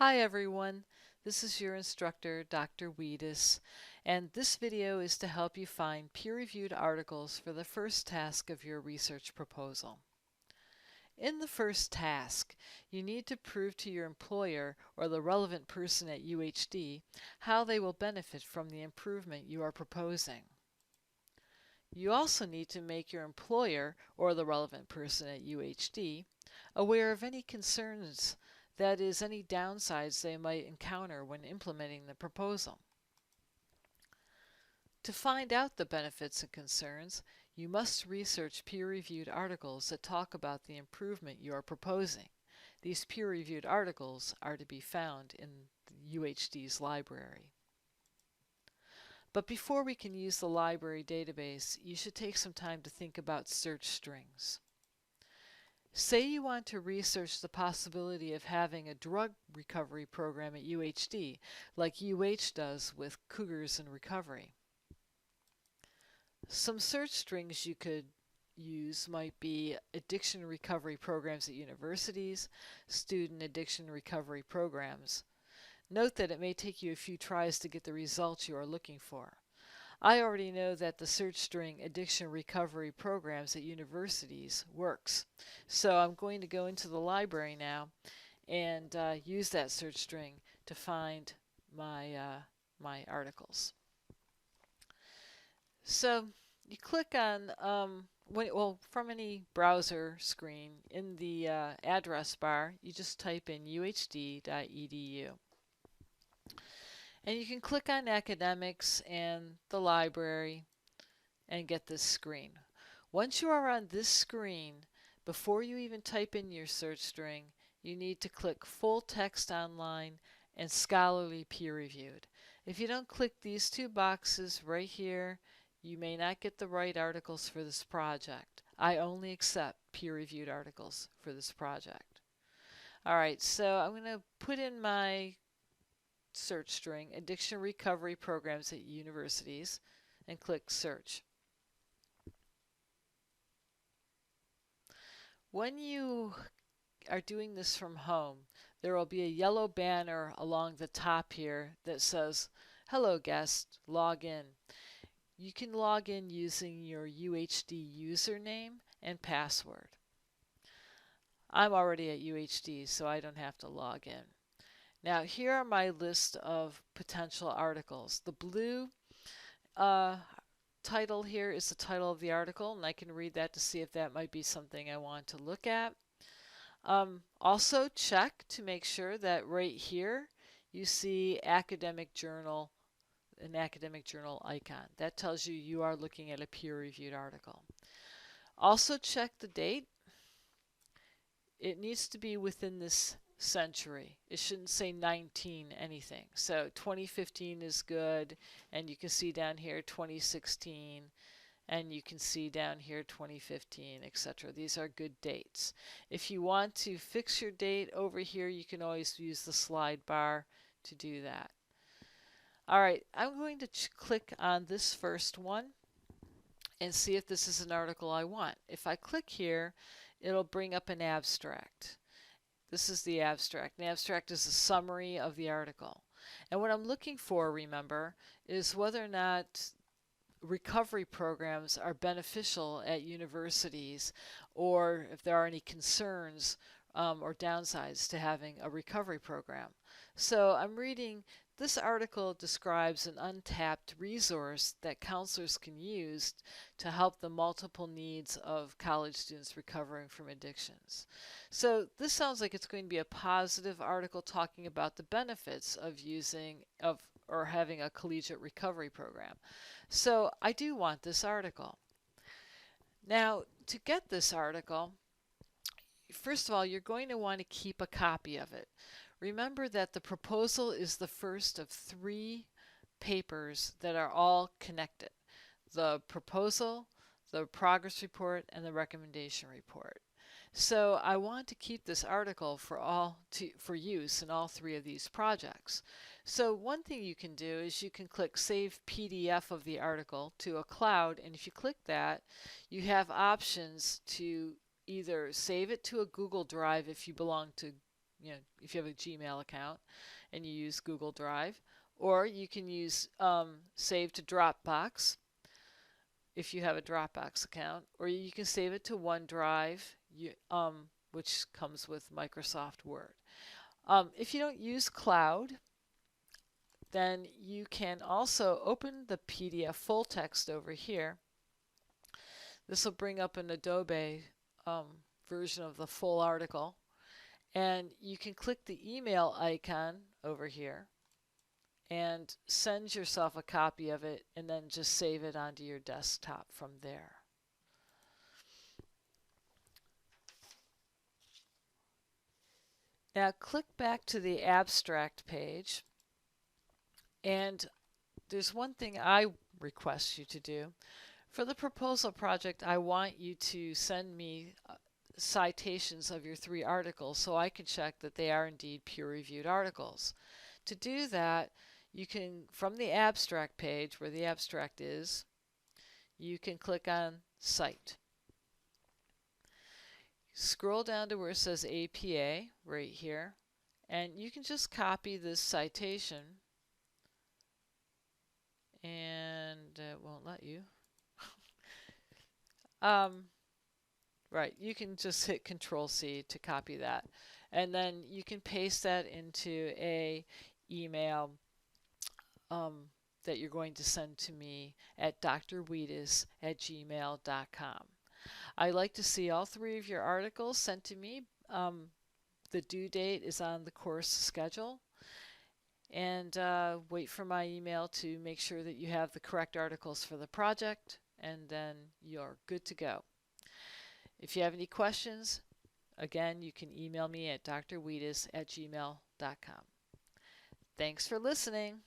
Hi everyone, this is your instructor, Dr. Weedis, and this video is to help you find peer-reviewed articles for the first task of your research proposal. In the first task, you need to prove to your employer or the relevant person at UHD how they will benefit from the improvement you are proposing. You also need to make your employer or the relevant person at UHD aware of any concerns, that is, any downsides they might encounter when implementing the proposal. To find out the benefits and concerns, you must research peer-reviewed articles that talk about the improvement you are proposing. These peer-reviewed articles are to be found in the UHD's library. But before we can use the library database, you should take some time to think about search strings. Say you want to research the possibility of having a drug recovery program at UHD, like UH does with Cougars in Recovery. Some search strings you could use might be addiction recovery programs at universities, student addiction recovery programs. Note that it may take you a few tries to get the results you are looking for. I already know that the search string addiction recovery programs at universities works. So I'm going to go into the library now and use that search string to find my articles. So you click on, from any browser screen, in the address bar, you just type in uhd.edu. And you can click on academics and the library and get this screen. Once you are on this screen, before you even type in your search string, you need to click full text online and scholarly peer reviewed. If you don't click these two boxes right here, you may not get the right articles for this project. I only accept peer reviewed articles for this project. Alright, so I'm going to put in my search string addiction recovery programs at universities and click search. When you are doing this from home, there will be a yellow banner along the top here that says, "Hello guest, log in." You can log in using your UHD username and password. I'm already at UHD, so I don't have to log in. Now here are my list of potential articles. The blue title here is the title of the article, and I can read that to see if that might be something I want to look at. Also check to make sure that right here you see academic journal, an academic journal icon. That tells you you are looking at a peer-reviewed article. Also check the date. It needs to be within this century. It shouldn't say 19 anything. So 2015 is good, and you can see down here 2016, and you can see down here 2015, etc. These are good dates. If you want to fix your date over here, you can always use the slide bar to do that. Alright, I'm going to click on this first one and see if this is an article I want. If I click here, it'll bring up an abstract. This is the abstract. An abstract is a summary of the article. And what I'm looking for, remember, is whether or not recovery programs are beneficial at universities, or if there are any concerns or downsides to having a recovery program. So I'm reading, this article describes an untapped resource that counselors can use to help the multiple needs of college students recovering from addictions. So this sounds like it's going to be a positive article talking about the benefits of or having a collegiate recovery program. So I do want this article. Now, to get this article, first of all, you're going to want to keep a copy of it. Remember that the proposal is the first of 3 papers that are all connected: the proposal, the progress report, and the recommendation report. So I want to keep this article for use in all 3 of these projects. So one thing you can do is you can click Save PDF of the article to a cloud, and if you click that, you have options to either save it to a Google Drive if you belong to if you have a Gmail account and you use Google Drive, or you can use save to Dropbox if you have a Dropbox account, or you can save it to OneDrive, which comes with Microsoft Word. If you don't use cloud, then you can also open the PDF full text over here. This will bring up an Adobe version of the full article, and you can click the email icon over here and send yourself a copy of it, and then just save it onto your desktop from there. Now click back to the abstract page, and there's one thing I request you to do. For the proposal project, I want you to send me citations of your 3 articles so I can check that they are indeed peer-reviewed articles. To do that, you can, from the abstract page where the abstract is, you can click on Cite. Scroll down to where it says APA right here, and you can just copy this citation, and it won't let you. Right, you can just hit Control-C to copy that, and then you can paste that into a email that you're going to send to me at drwheatus@gmail.com. I like to see all 3 of your articles sent to me. The due date is on the course schedule, and wait for my email to make sure that you have the correct articles for the project, and then you're good to go. If you have any questions, again, you can email me at drwheatus@gmail.com. Thanks for listening.